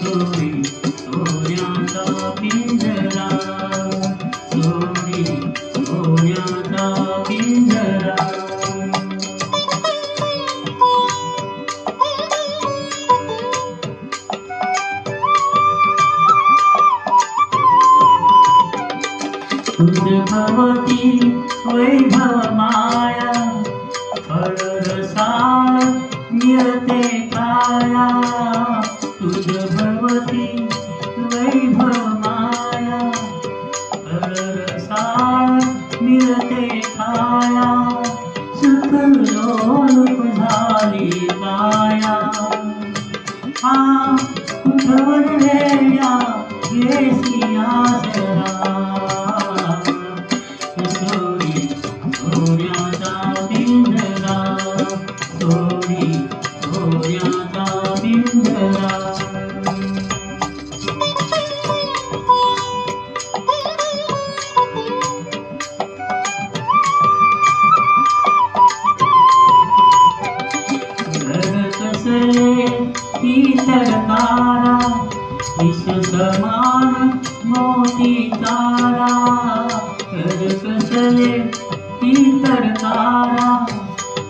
Sorry सोन्याचा पिंजरा, sorry सोन्याचा पिंजरा. तुझ भवती वैभव माया, फळरसाळ मिळते काया. तुझ भवती वैभव माया, फळरसाळ मिळते काया. सुख लोलुप झाली काया. उठवलेल्या येसी आसरा, सोरी सोन्याचा पिंजरा, सोरी सोन्याचा पिंजरा. घर कसले इतर तारा, विष समान मोती तारा. घर कसले इतर तारा,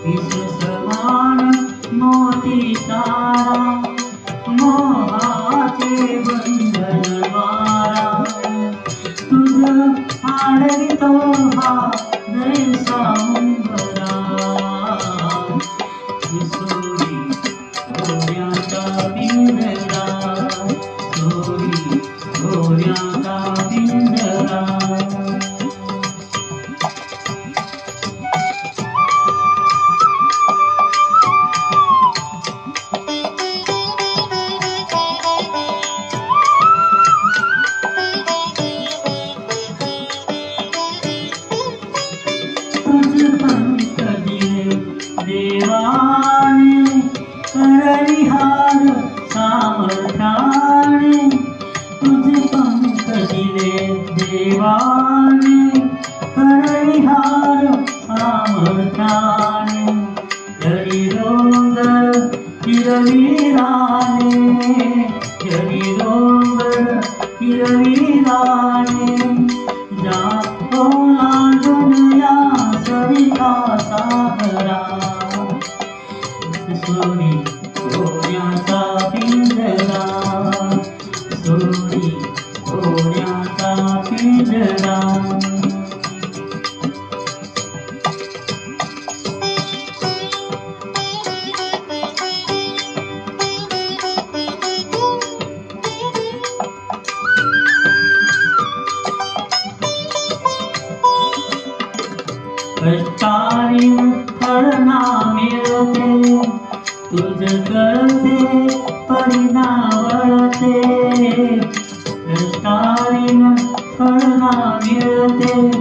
विष समान मोती तारा. मोहाचे बंधन वारा, तुझ आडवितो हा जैसा उंबरा. सोरी सोन्याचा पिंजरा, सोरी सोन्याचा पिंजरा. तुझ पंख दिले देवाने, करविहार सामर्थ्याने. तुझ पंख दिले देवाने, करविहार सामर्थ्याने. जरी डोंगर हिरविराने, जरी डोंगर हिरविराने. जा ओलांडून या सरिता सागरा, सोरी सोन्याचा पिंजरा, सोरी सोन्याचा पिंजरा. कष्टाळीन फळना मिळते, तुझ कळते परिणावळते. कष्टाळीन फळना मिळते,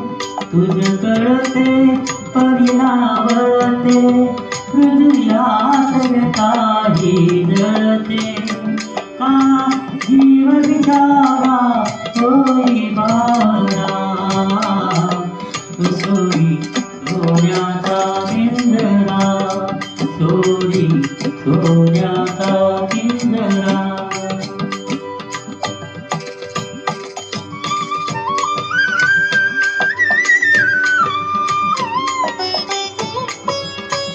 तुझ कळते परिणावळते. हृदयात काही जळते, का जीव बिचारा होई बारा. सोरी सोन्याचा पिंजरा, सोरी सोन्याचा पिंजरा.